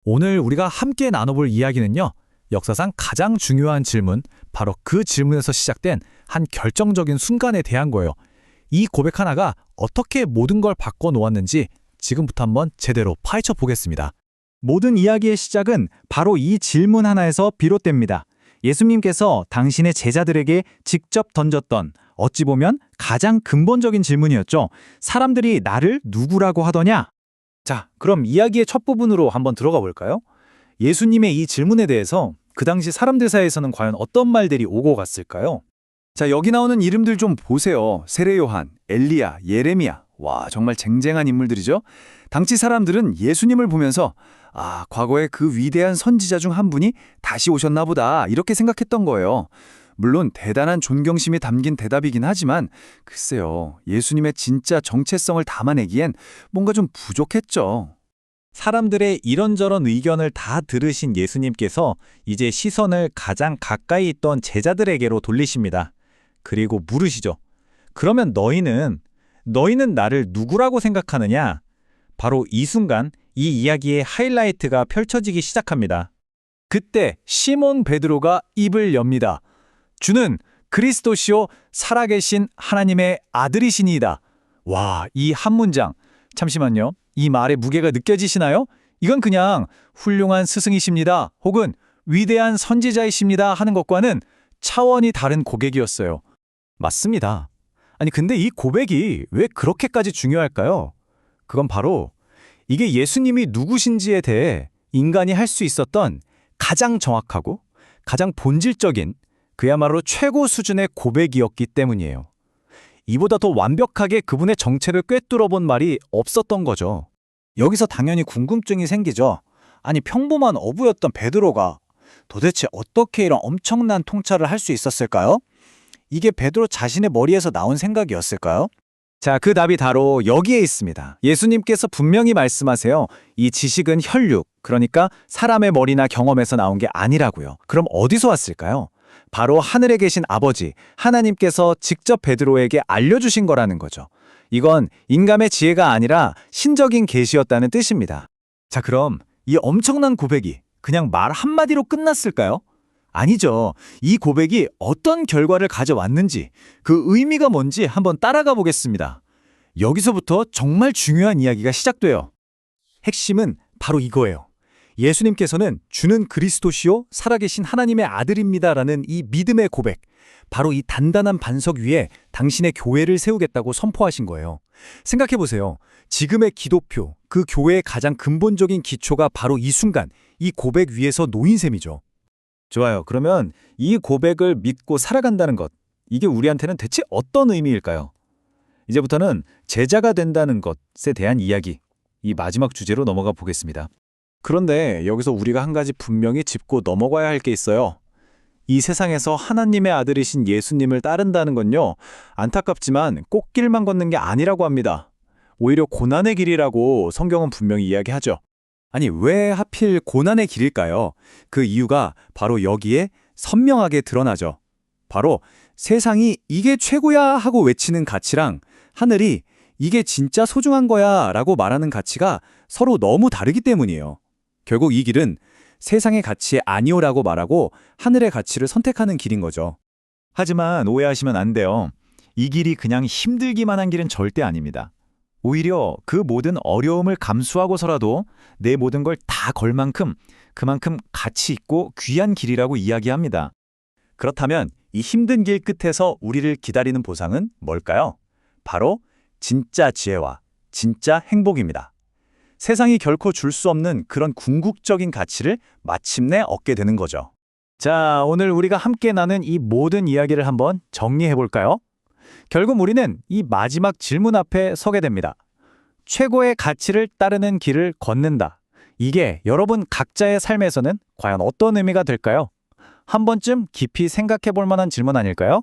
오늘 우리가 함께 나눠볼 이야기는요, 역사상 가장 중요한 질문, 바로 그 질문에서 시작된 한 결정적인 순간에 대한 거예요. 이 고백 하나가 어떻게 모든 걸 바꿔놓았는지 지금부터 한번 제대로 파헤쳐 보겠습니다. 모든 이야기의 시작은 바로 이 질문 하나에서 비롯됩니다. 예수님께서 당신의 제자들에게 직접 던졌던 어찌 보면 가장 근본적인 질문이었죠. 사람들이 나를 누구라고 하더냐? 자, 그럼 이야기의 첫 부분으로 한번 들어가 볼까요? 예수님의 이 질문에 대해서 그 당시 사람들 사이에서는 과연 어떤 말들이 오고 갔을까요? 자, 여기 나오는 이름들 좀 보세요. 세례 요한, 엘리야, 예레미야. 와, 정말 쟁쟁한 인물들이죠. 당시 사람들은 예수님을 보면서 과거에 그 위대한 선지자 중 한 분이 다시 오셨나 보다 이렇게 생각했던 거예요. 물론 대단한 존경심이 담긴 대답이긴 하지만 글쎄요, 예수님의 진짜 정체성을 담아내기엔 뭔가 좀 부족했죠. 사람들의 이런저런 의견을 다 들으신 예수님께서 이제 시선을 가장 가까이 있던 제자들에게로 돌리십니다. 그리고 물으시죠. 그러면 너희는 나를 누구라고 생각하느냐? 바로 이 순간 이 이야기의 하이라이트가 펼쳐지기 시작합니다. 그때 시몬 베드로가 입을 엽니다. 주는 그리스도시요 살아계신 하나님의 아들이시니이다. 와, 이 한 문장. 잠시만요. 이 말의 무게가 느껴지시나요? 이건 그냥 훌륭한 스승이십니다. 혹은 위대한 선지자이십니다 하는 것과는 차원이 다른 고백이었어요. 맞습니다. 아니 근데 이 고백이 왜 그렇게까지 중요할까요? 그건 바로 이게 예수님이 누구신지에 대해 인간이 할 수 있었던 가장 정확하고 가장 본질적인 그야말로 최고 수준의 고백이었기 때문이에요. 이보다 더 완벽하게 그분의 정체를 꿰뚫어 본 말이 없었던 거죠. 여기서 당연히 궁금증이 생기죠. 아니 평범한 어부였던 베드로가 도대체 어떻게 이런 엄청난 통찰을 할 수 있었을까요? 이게 베드로 자신의 머리에서 나온 생각이었을까요? 자, 그 답이 바로 여기에 있습니다. 예수님께서 분명히 말씀하세요. 이 지식은 혈육, 그러니까 사람의 머리나 경험에서 나온 게 아니라고요. 그럼 어디서 왔을까요? 바로 하늘에 계신 아버지, 하나님께서 직접 베드로에게 알려주신 거라는 거죠. 이건 인간의 지혜가 아니라 신적인 계시였다는 뜻입니다. 자, 그럼 이 엄청난 고백이 그냥 말 한마디로 끝났을까요? 아니죠. 이 고백이 어떤 결과를 가져왔는지, 그 의미가 뭔지 한번 따라가 보겠습니다. 여기서부터 정말 중요한 이야기가 시작돼요. 핵심은 바로 이거예요. 예수님께서는 주는 그리스도시요 살아계신 하나님의 아들입니다라는 이 믿음의 고백, 바로 이 단단한 반석 위에 당신의 교회를 세우겠다고 선포하신 거예요. 생각해보세요. 지금의 기독교, 그 교회의 가장 근본적인 기초가 바로 이 순간, 이 고백 위에서 놓인 셈이죠. 좋아요. 그러면 이 고백을 믿고 살아간다는 것, 이게 우리한테는 대체 어떤 의미일까요? 이제부터는 제자가 된다는 것에 대한 이야기, 이 마지막 주제로 넘어가 보겠습니다. 그런데 여기서 우리가 한 가지 분명히 짚고 넘어가야 할 게 있어요. 이 세상에서 하나님의 아들이신 예수님을 따른다는 건요, 안타깝지만 꽃길만 걷는 게 아니라고 합니다. 오히려 고난의 길이라고 성경은 분명히 이야기하죠. 아니, 왜 하필 고난의 길일까요? 그 이유가 바로 여기에 선명하게 드러나죠. 바로 세상이 이게 최고야 하고 외치는 가치랑 하늘이 이게 진짜 소중한 거야 라고 말하는 가치가 서로 너무 다르기 때문이에요. 결국 이 길은 세상의 가치에 아니오라고 말하고 하늘의 가치를 선택하는 길인 거죠. 하지만 오해하시면 안 돼요. 이 길이 그냥 힘들기만 한 길은 절대 아닙니다. 오히려 그 모든 어려움을 감수하고서라도 내 모든 걸 다 걸 만큼 그만큼 가치 있고 귀한 길이라고 이야기합니다. 그렇다면 이 힘든 길 끝에서 우리를 기다리는 보상은 뭘까요? 바로 진짜 지혜와 진짜 행복입니다. 세상이 결코 줄 수 없는 그런 궁극적인 가치를 마침내 얻게 되는 거죠. 자, 오늘 우리가 함께 나눈 이 모든 이야기를 한번 정리해 볼까요? 결국 우리는 이 마지막 질문 앞에 서게 됩니다. 최고의 가치를 따르는 길을 걷는다. 이게 여러분 각자의 삶에서는 과연 어떤 의미가 될까요? 한 번쯤 깊이 생각해 볼 만한 질문 아닐까요?